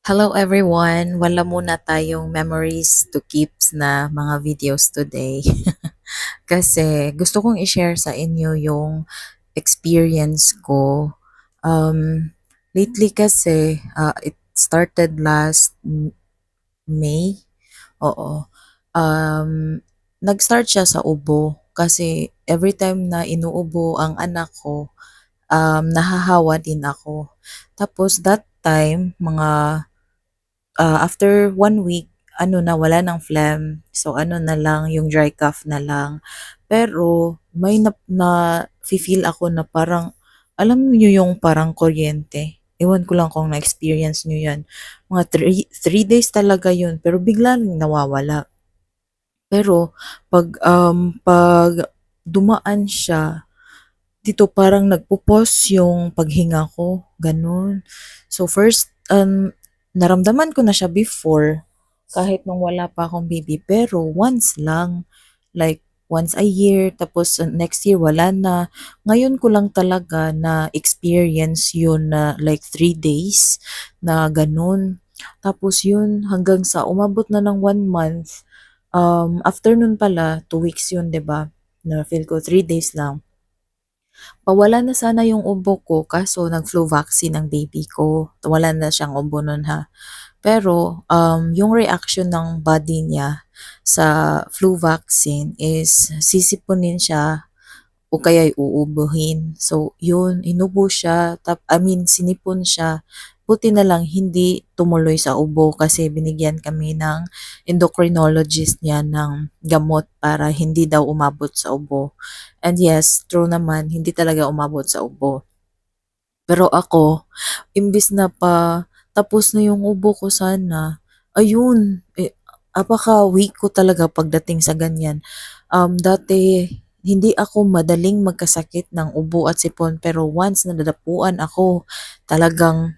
Hello everyone! Wala muna tayong memories to keeps na mga videos today. Kasi gusto kong i-share sa inyo yung experience ko. Um, Lately kasi, it started last May. Oo. Um, Nag-start siya sa ubo. Kasi every time na inuubo ang anak ko, nahahawa din ako. Tapos that time, after 1 week, ano na, wala ng phlegm. So, ano na lang, yung dry cough na lang. Pero, may na-feel ako na parang, alam niyo yung parang kuryente. Ewan ko lang kung na-experience niyo yan. Mga 3 days talaga yun, pero bigla lang nawawala. Pero, pag dumaan siya, dito parang nagpo-pause yung paghinga ko, gano'n. So first, naramdaman ko na siya before, kahit nung wala pa akong baby, pero once lang, like once a year, tapos next year wala na. Ngayon ko lang talaga na experience yun na like 3 days na gano'n. Tapos yun, hanggang sa umabot na ng 1 month, after nun pala, 2 weeks yun, 'di ba? Na feel ko 3 days lang. Pawala na sana yung ubo ko kaso nag-flu vaccine ang baby ko. Wala na siyang ubo nun ha. Pero yung reaction ng body niya sa flu vaccine is sisipunin siya o kaya'y uubuhin. So yun, inubo siya, sinipon siya. Buti na lang hindi tumuloy sa ubo kasi binigyan kami ng endocrinologist niya ng gamot para hindi daw umabot sa ubo. And yes, true naman, hindi talaga umabot sa ubo. Pero ako, imbis na tapos na yung ubo ko sana, ayun, apaka-weak ko talaga pagdating sa ganyan. Dati, hindi ako madaling magkasakit ng ubo at sipon pero once nadadapuan ako, talagang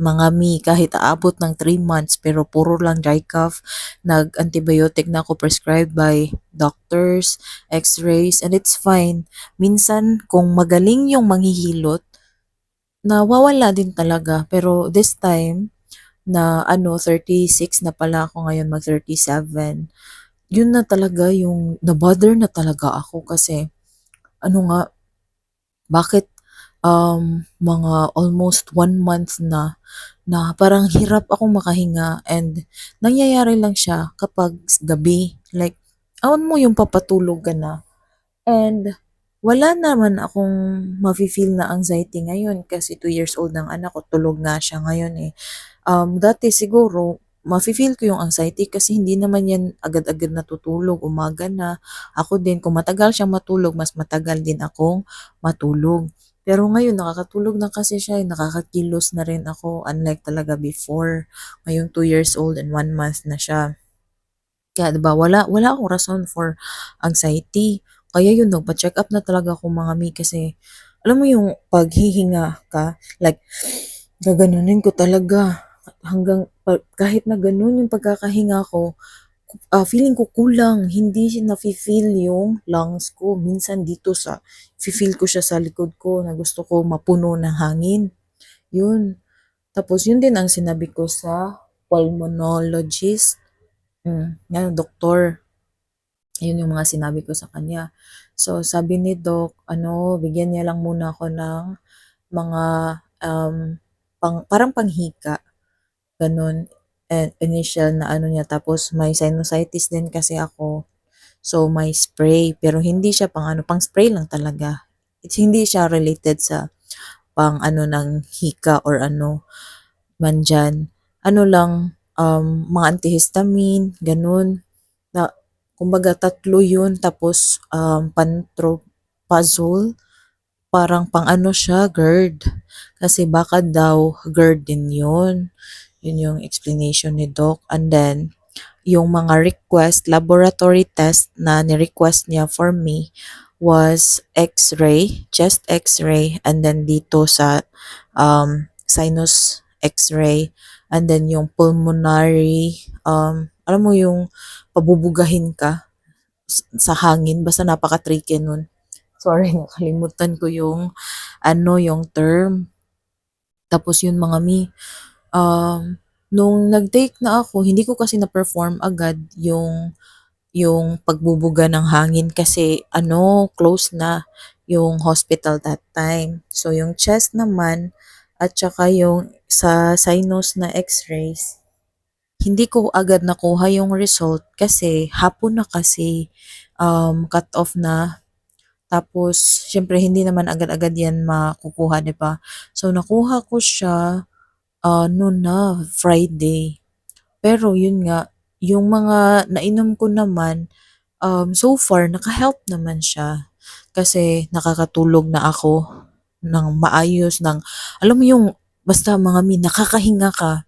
mangami kahit aabot ng 3 months pero puro lang dry cough. Nag-antibiotic na ako prescribed by doctors, x-rays, and it's fine. Minsan, kung magaling yung manghihilot, nawawala din talaga. Pero this time, na 36 na pala ako ngayon, mag 37, yun na talaga yung na-bother na talaga ako kasi ano nga, bakit mga almost 1 month na parang hirap akong makahinga and nangyayari lang siya kapag gabi. Like, awan mo yung papatulog ka na and wala naman akong mafe-feel na anxiety ngayon kasi 2 years old ng anak ko, tulog nga siya ngayon eh. Dati siguro mafe-feel ko yung anxiety kasi hindi naman yan agad-agad natutulog, umaga na. Ako din kung matagal siyang matulog, mas matagal din akong matulog. Pero ngayon nakakatulog na kasi siya, nakakakilos na rin ako unlike talaga before. Ngayong 2 years old and 1 month na siya. Kaya 'di ba wala akong rason for anxiety. Kaya yun nagpa-check up na talaga ako mga mi kasi alam mo yung paghihinga ka, like gaganunin ko talaga hanggang kahit na ganun yung pagkakahinga ko, feeling ko kulang, hindi nafe-feel yung lungs ko. Minsan dito feel ko siya sa likod ko na gusto ko mapuno ng hangin, yun. Tapos yun din ang sinabi ko sa pulmonologist, yan doktor. Yun yung mga sinabi ko sa kanya. So sabi ni doc ano, bigyan niya lang muna ako ng mga, um, parang panghika, gano'n. Initial na ano niya tapos may sinusitis din kasi ako. So may spray, pero hindi siya pang-ano, pang-spray lang talaga. Hindi siya related sa pang-ano ng hika or ano man diyan. Ano lang, mga antihistamine, gano'n. Na kumbaga tatlo yun tapos, pantoprazole, parang pang-ano siya, GERD. Kasi baka daw GERD din yun. Yun yung explanation ni doc. And then, yung mga laboratory test na ni-request niya for me was X-ray, chest X-ray, and then dito sa sinus X-ray, and then yung pulmonary, alam mo yung pabubugahin ka sa hangin, basta napaka-tricky nun. Sorry, nakalimutan ko yung term. Tapos yun mga mi, um, Nung nag-take na ako, hindi ko kasi na-perform agad yung pagbubuga ng hangin kasi close na yung hospital that time. So yung chest naman at saka yung sa sinus na x-rays, hindi ko agad nakuha yung result kasi hapon na kasi cut off na. Tapos, syempre hindi naman agad-agad yan makukuha, 'di ba? So nakuha ko siya noon na Friday. Pero yun nga, yung mga nainom ko naman, so far naka-help naman siya. Kasi nakakatulog na ako ng maayos, alam mo yung basta mga nakakahinga ka,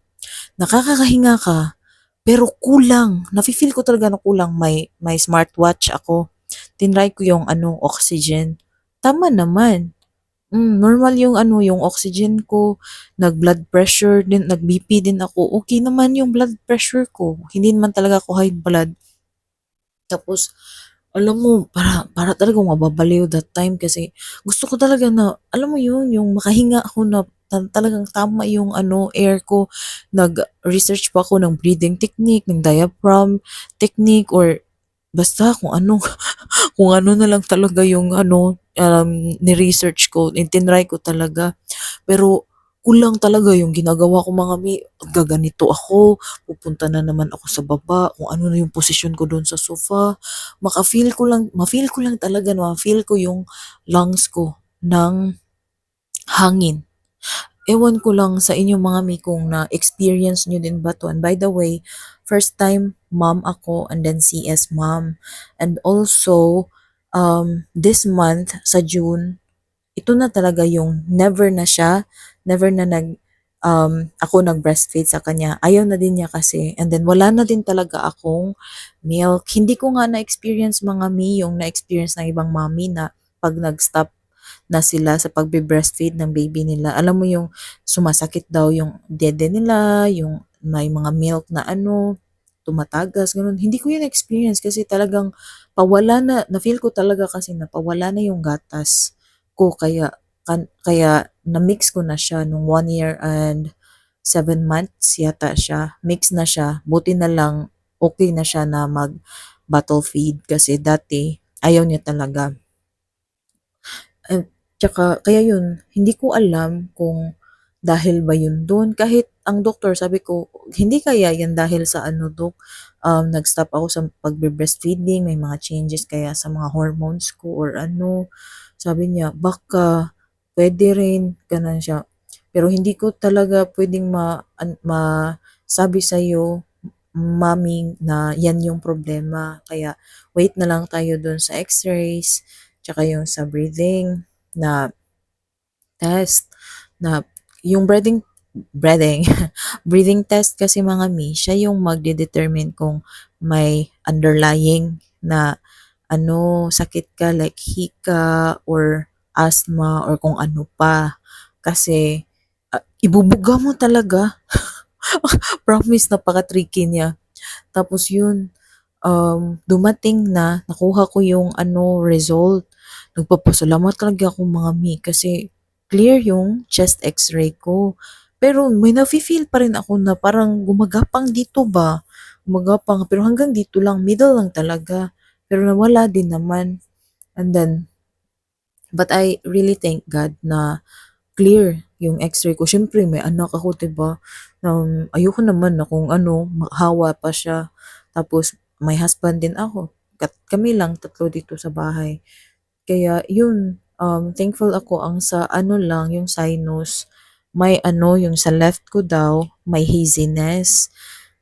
nakakakahinga ka, pero kulang. Nafi-feel ko talaga na kulang. May smartwatch ako. Tinry ko yung oxygen. Tama naman. Normal yung yung oxygen ko, nag-blood pressure din, nag-BP din ako. Okay naman yung blood pressure ko. Hindi naman talaga ako high blood. Tapos, alam mo, para talagang mababaliw that time kasi gusto ko talaga na, alam mo yun, yung makahinga ako na talagang tama yung air ko. Nag-research pa ako ng breathing technique, ng diaphragm technique, or basta kung ano, kung ano na lang talaga yung ni-research ko, tinry ko talaga. Pero kulang talaga yung ginagawa ko mga gaganito ako, pupunta na naman ako sa baba, kung ano na yung posisyon ko doon sa sofa. Ma-feel ko lang talaga, ma-feel ko yung lungs ko ng hangin. Ewan ko lang sa inyo mga kung na-experience nyo din ba to. And by the way, first time mom ako and then CS mom. And also, this month sa June, ito na talaga yung never na ako nag-breastfeed sa kanya. Ayaw na din niya kasi. And then wala na din talaga akong milk. Hindi ko nga na-experience mga yung na-experience ng ibang mommy na pag nag-stop na sila sa pagbe-breastfeed ng baby nila. Alam mo yung sumasakit daw yung dede nila, yung may mga milk na tumatagas, ganun. Hindi ko yun experience kasi talagang na-feel ko talaga kasi na pawala na yung gatas ko kaya na-mix ko na siya nung 1 year and 7 months yata siya. Mix na siya. Buti na lang okay na siya na mag-bottle feed kasi dati ayaw niya talaga. At tsaka kaya yun, hindi ko alam kung dahil ba yun dun. Kahit ang doktor sabi ko, hindi kaya yan dahil sa dok, nag-stop ako sa pagbe-breastfeeding, may mga changes kaya sa mga hormones ko or ano. Sabi niya, baka pwede rin, ganun siya. Pero hindi ko talaga pwedeng masabi sa'yo, mami, na yan yung problema. Kaya wait na lang tayo dun sa x-rays, tsaka yung sa breathing na test na yung breathing breathing test kasi mga siya yung magde-determine kung may underlying na sakit ka like hika or asthma or kung ano pa. Kasi ibubuga mo talaga. Promise, napaka-tricky niya. Tapos yun, dumating na, nakuha ko yung result. Nagpapasalamat talaga ako mga kasi clear yung chest x-ray ko. Pero may nafe-feel pa rin ako na parang gumagapang dito ba? Gumagapang, pero hanggang dito lang, middle lang talaga. Pero nawala din naman. And then, but I really thank God na clear yung x-ray ko. Siyempre, may anak ako, 'di ba? Ayoko naman na kung hawa pa siya. Tapos, may husband din ako. Kami lang, tatlo dito sa bahay. Kaya, yun, thankful ako ang sa lang, yung sinus, may yung sa left ko daw, may haziness.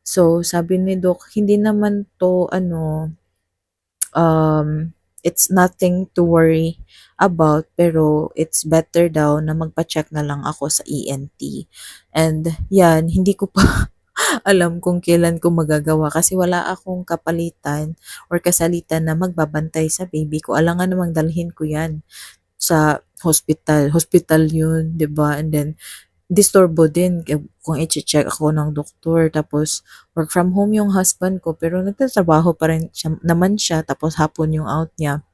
So, sabi ni Doc, hindi naman to, it's nothing to worry about, pero it's better daw na magpa-check na lang ako sa ENT. And yan, hindi ko pa alam kung kailan ko magagawa kasi wala akong kapalitan or kasalitan na magbabantay sa baby ko. Alangan namang dalhin ko yan sa hospital. Hospital yun, 'di ba? And then disturbo din kung i-check ako ng doktor. Tapos work from home yung husband ko pero nagtatrabaho pa rin naman siya tapos hapon yung out niya.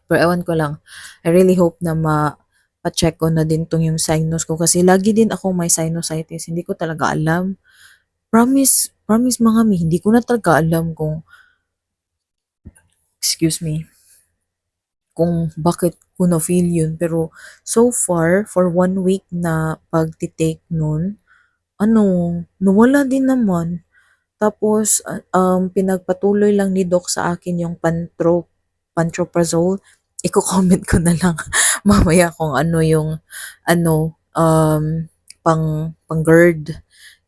Pero ewan ko lang, I really hope na pa-check ko na din tong yung sinus ko kasi lagi din ako may sinusitis. Hindi ko talaga alam. Promise, promise mga mi, hindi ko na talaga alam kung, excuse me, kung bakit ko na-feel yun. Pero so far, for 1 week na pagti-take nun, ano, nawala din naman. Tapos, pinagpatuloy lang ni Doc sa akin yung pantoprazole. Iko-comment ko na lang mamaya kung ano yung, ano, pang GERD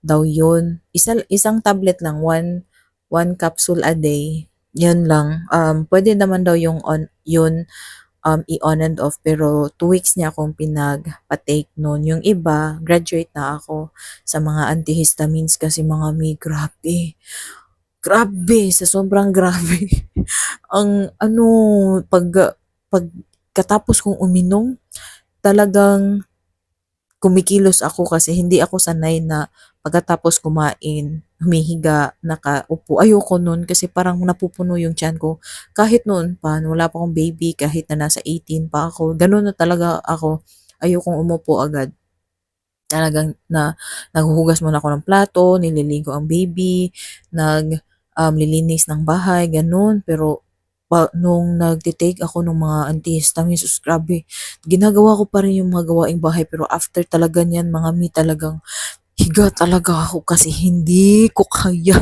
daw yun. Isang tablet lang, one capsule a day. Yun lang. Pwede naman daw yung yun i-on and off pero 2 weeks niya akong pinagpa-take noon. Yung iba, graduate na ako sa mga antihistamines kasi mga may grabe. Grabe, sa sobrang grabe. Ang ano, pag katapos kong uminom, talagang kumikilos ako kasi hindi ako sanay na pagkatapos kumain, humihiga, nakaupo. Ayoko nun kasi parang napupuno yung tiyan ko. Kahit noon pa, wala pa akong baby, kahit na nasa 18 pa ako, ganun na talaga ako. Ayokong umupo agad. Talagang naghuhugas muna ako ng plato, nililigo ang baby, lilinis ng bahay, gano'n. Pero nung nagte-take ako ng mga antihistamines, sus grabe, ginagawa ko pa rin yung mga gawaing bahay pero after talaga niyan mga mi talagang higa talaga ako kasi hindi ko kaya.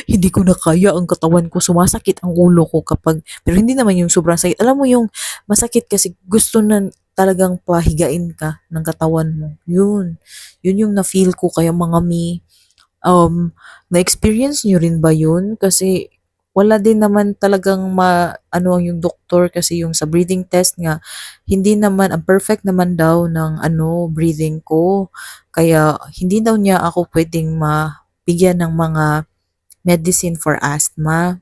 Hindi ko na kaya ang katawan ko, sumasakit ang ulo ko kapag pero hindi naman yung sobrang sakit. Alam mo yung masakit kasi gusto na talagang pahigain ka ng katawan mo. Yun. Yun yung na-feel ko kaya mga mi, na-experience niyo rin ba yun? Kasi wala din naman talagang ano yung doktor kasi yung sa breathing test nga hindi naman ang perfect naman daw ng ano breathing ko. Kaya hindi daw niya ako pwedeng mabigyan ng mga medicine for asthma.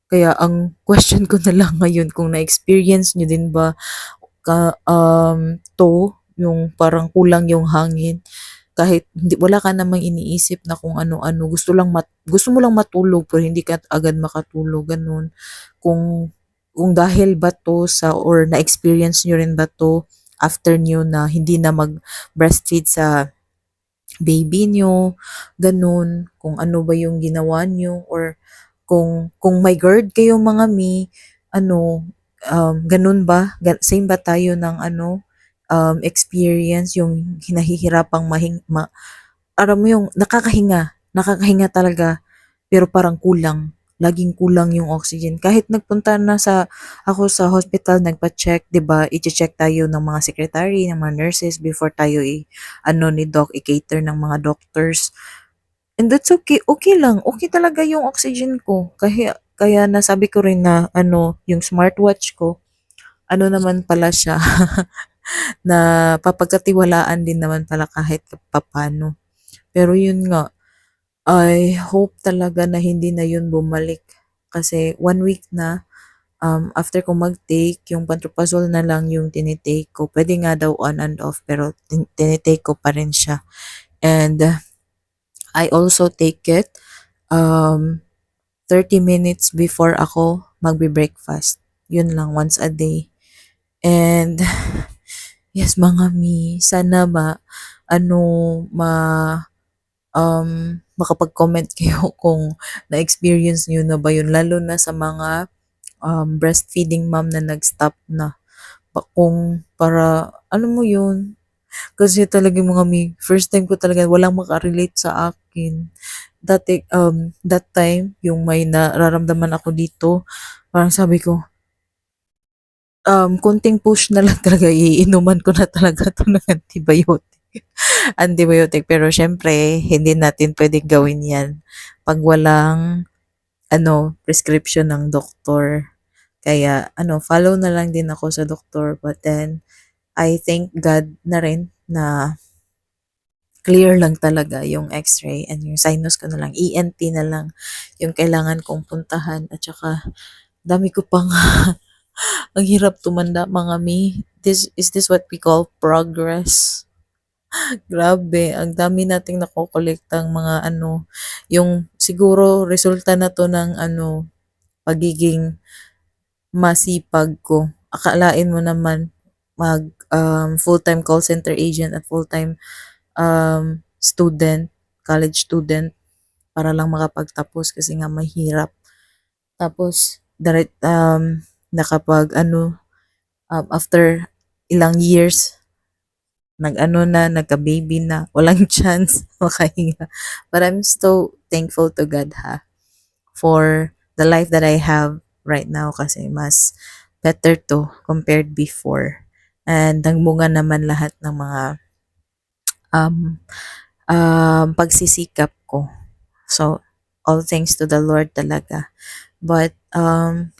Kaya ang question ko na lang ngayon kung na-experience niyo din ba yung parang kulang yung hangin kahit hindi wala ka namang iniisip na kung ano-ano gusto mo lang matulog pero hindi ka agad makatulog ganun. Kung dahil ba 'to sa or na-experience niyo rin ba 'to after niyo na hindi na mag-breastfeed sa baby niyo, gano'n. Kung ano ba yung ginawa niyo or kung may GERD kayo mga mi, ano, gano'n ba? Same ba tayo ng ano, experience yung nahihirapang alam mo yung nakakahinga talaga pero parang kulang. Laging kulang yung oxygen. Kahit nagpunta na ako sa hospital, nagpa-check, 'di ba? I-check tayo ng mga secretary, ng mga nurses before tayo ano ni doc, i-cater ng mga doctors. And that's okay. Okay lang. Okay talaga yung oxygen ko. Kaya nasabi ko rin na ano, yung smartwatch ko, ano naman pala siya, na papagkatiwalaan din naman pala kahit papano. Pero yun nga, I hope talaga na hindi na yun bumalik. Kasi 1 week na, after ko mag-take, yung pantoprazole na lang yung tinitake ko. Pwede nga daw on and off, pero tinitake ko pa rin siya. And I also take it, 30 minutes before ako magbe-breakfast. Yun lang, once a day. And, yes, mga mi, sana ano, makapag-comment kayo kung na-experience niyo na ba yun, lalo na sa mga breastfeeding mom na nag-stop na. Kung para, ano mo yun, kasi talaga mga mi, first time ko talaga walang makarelate sa akin. Dati, that time, yung may nararamdaman ako dito, parang sabi ko, konting push na lang talaga, iinuman ko na talaga to ng antibiotic. Pero syempre, hindi natin pwedeng gawin yan pag walang ano, prescription ng doktor. Kaya ano, follow na lang din ako sa doktor. But then, I thank God na rin na clear lang talaga yung x-ray and yung sinus ko na lang, ENT na lang yung kailangan kong puntahan. At saka, dami ko pang, ang hirap tumanda mga mi. Is this what we call progress? Grabe, ang dami nating nakokolektang mga ano, yung siguro resulta na to ng ano, pagiging masipag ko. Akalain mo naman full-time call center agent at full-time student, college student. para lang makapagtapos kasi nga mahirap. Tapos nakapag-ano, after ilang years nag-ano na, nagka-baby na, walang chance makahinga. But I'm so thankful to God for the life that I have right now kasi mas better to compared before. And nagbunga naman lahat ng mga um, pagsisikap ko. So, all thanks to the Lord talaga. But,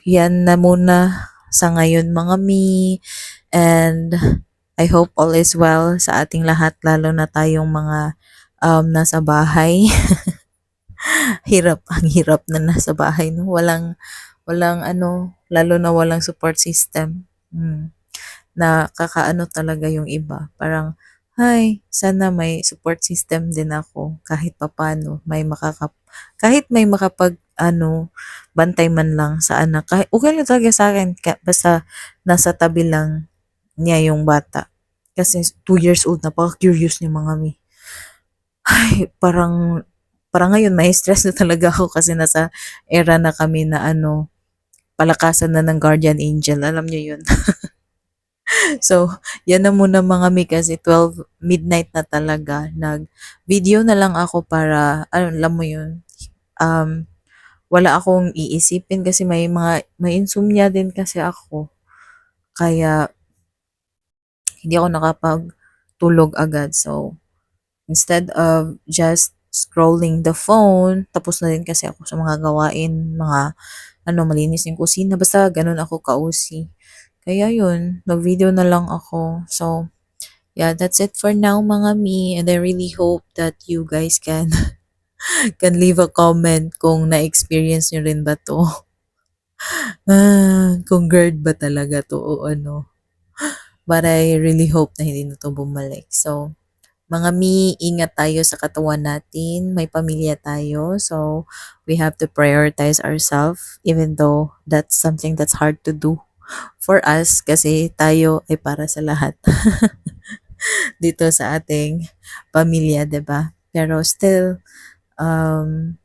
yan na muna sa ngayon mga mi. And I hope all is well sa ating lahat, lalo na tayong mga nasa bahay. Ang hirap na nasa bahay, no? Walang ano, lalo na walang support system. Nakakaano talaga yung iba. Parang, "Hay, sana may support system din ako kahit papaano kahit may makapag-ano, bantay man lang sa anak." Kahit okey lang talaga sa'kin basta nasa tabi lang niya yung bata. Kasi 2 years old, napaka-curious niya mga mi. Ay, parang parang ngayon mai-stress na talaga ako kasi nasa era na kami na ano, palakasan na ng guardian angel, alam niyo yun? So, yan na muna mga mi kasi 12 midnight na talaga. Nag-video na lang ako para, ano, alam mo yun, um, wala akong iisipin kasi may insomnia din kasi ako. Kaya, hindi ako nakapagtulog agad. So, instead of just scrolling the phone, tapos na din kasi ako sa mga gawain, mga ano, malinis yung kusina, basta ganun ako ka-OC. Kaya yun, nag-video na lang ako. So, yeah, that's it for now mga mi. And I really hope that you guys can can leave a comment kung na-experience nyo rin ba to. Kung GERD ba talaga to o ano. But I really hope na hindi na to bumalik. So, mga mi, ingat tayo sa katawan natin. May pamilya tayo. So, we have to prioritize ourselves even though that's something that's hard to do for us kasi tayo ay para sa lahat dito sa ating pamilya, 'di ba? Pero still, um,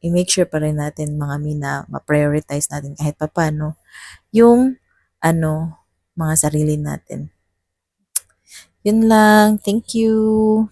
i-make sure pa rin natin mga mi na ma-prioritize natin kahit papaano yung ano, mga sarili natin. Yun lang. Thank you.